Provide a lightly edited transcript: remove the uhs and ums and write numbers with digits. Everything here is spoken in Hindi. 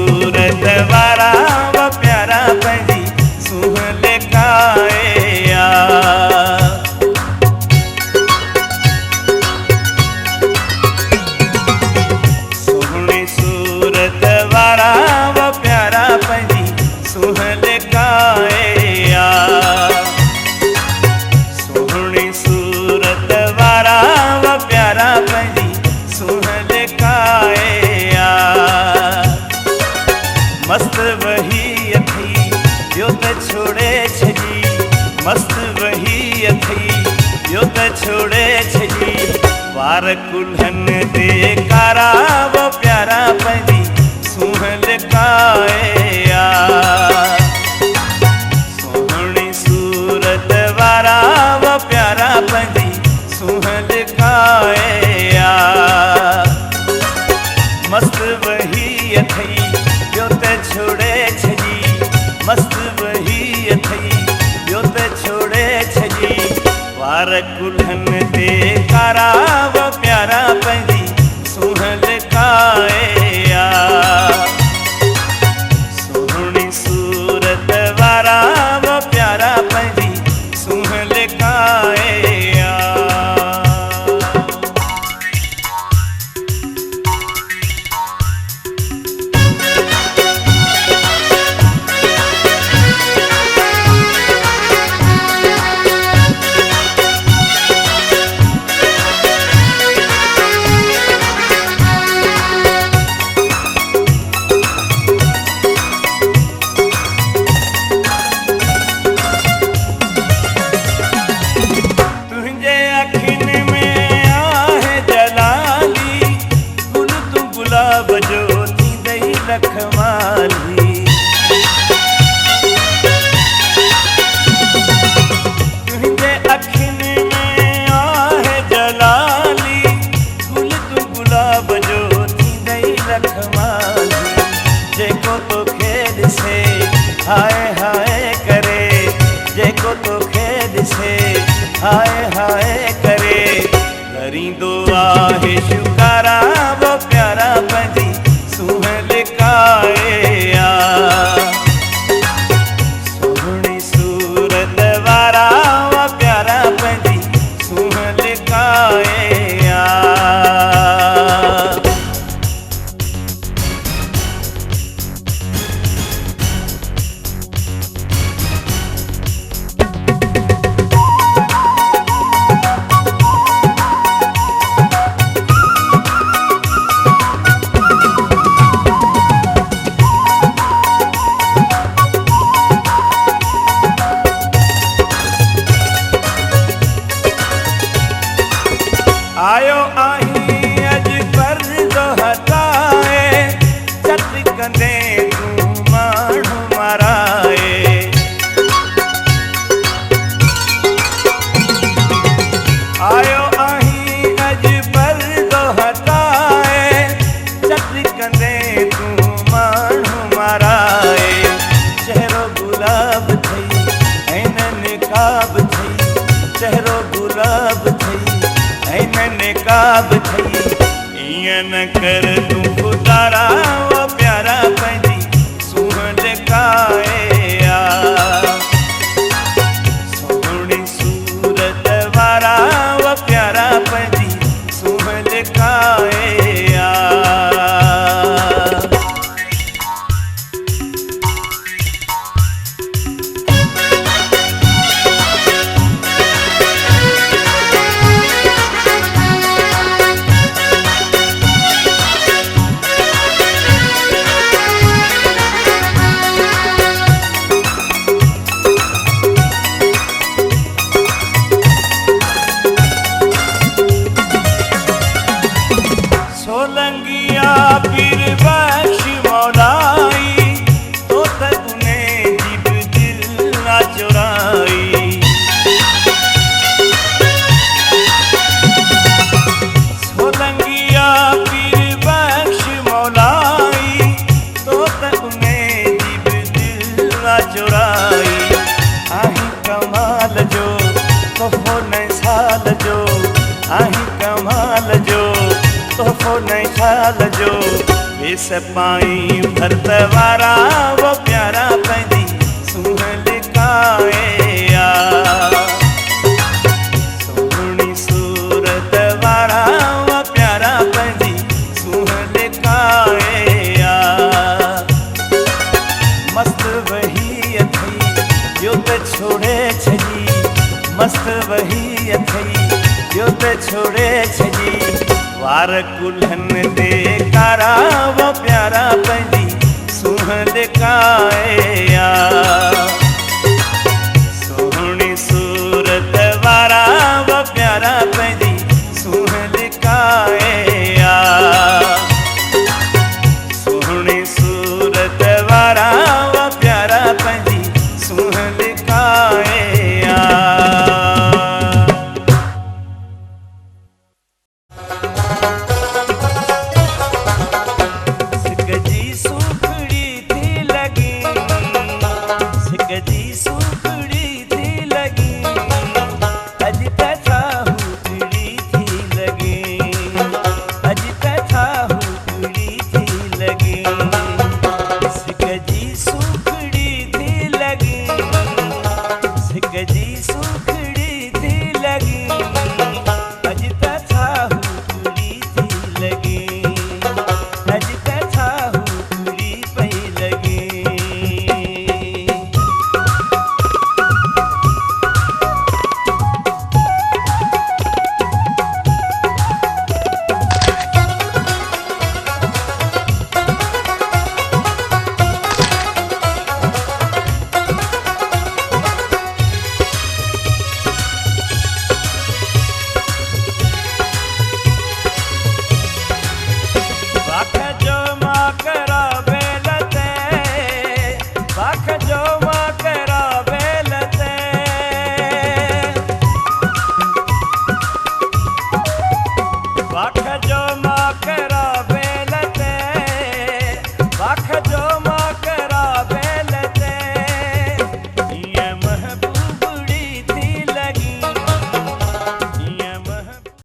सूरत वारा व प्यारा पंहिंजी सूंहं लिकाए आ। सोहणी सूरत वारा व प्यारा पंहिंजी सूंहं लिकाए आ। सोहणी सूरत वारा व प्यारा पंहिंजी सूंहं लिकाए आ। मस्त वही अथई ॿियो त छोड़े छॾी, मस्त वही अथई ॿियो त छोड़े छॾी। वार कुल्हनि ते कारा वो प्यारा पंहिंजी सूंहं लिकाए आ। सोहणी सूरत वारा वो प्यारा पंहिंजी सूंहं लिकाए आ। मस्त वही अथई ॿियो त छोड़े छॾी, मस्त वही अथई ॿियो त छोड़े छॾी। वार कुल्हनि ते कारा वो प्यारा पंहिंजी सूंहं लिकाए आ। सोहणी सूरत वारा वो प्यारा पंहिंजी सूंहं लिकाए आ। लखमाली तुंहिंजे अखियुनि में आहे जलाली, गुल तूं गुलाब जो थींदई लखमाली। जेको तोखे ॾिसे हाय हाय करे, जेको तोखे ॾिसे हाय हाय करे। करींदो आहे शुकारा वो प्यारा पंहिंजी सूंहं लिकाए आ। सोहणी सूरत वारा व प्यारा पंहिंजी सूंहं लिकाए आ। आयो आहीं अॼु पर्दो हटाए, चट कंदे तूं माण्हू माराए। आयो आहीं अॼु पर्दो हटाए, चट कंदे तूं माण्हू माराए। चहिरो गुलाब थई ऐं न निकाब थई, चहिरो गुलाब थई निकाब थई। ईअं न कर तूं ख़ुदारा वो प्यारा पंहिंजी सूंहं लिकाए आ। सोहणी सूरत वारा वो प्यारा पंहिंजी सूंहं लिकाए आ। सोलंगिया पीर बख्श मौलाई, तो त तूने जिब दिल ना चुराई। सोलंगिया पीर बख्श मौलाई, तो त तूने जिब दिल ना चुराई। आहीं कमाल जो तोहफ़ो नए साल जो, आहीं कमाल जो तोहफ़ो नए साल जो। वेस पाई भरत वारा वो प्यारा पंहिंजी सूंह लिकाए आ। सोहणी सूरत वारा वो प्यारा पंहिंजी सूंह लिकाए आ। मस्त वही अथई यो त छोड़े छजी, मस्त वही अथई यो त छोड़े छजी। वार कुल्हन ते कारा वो प्यारा पंहिंजी सूंह लिकाए आ। सोहणी सूरत वारा वो प्यारा पंहिंजी सूंह लिकाए आ। सोहणी सूरत वारा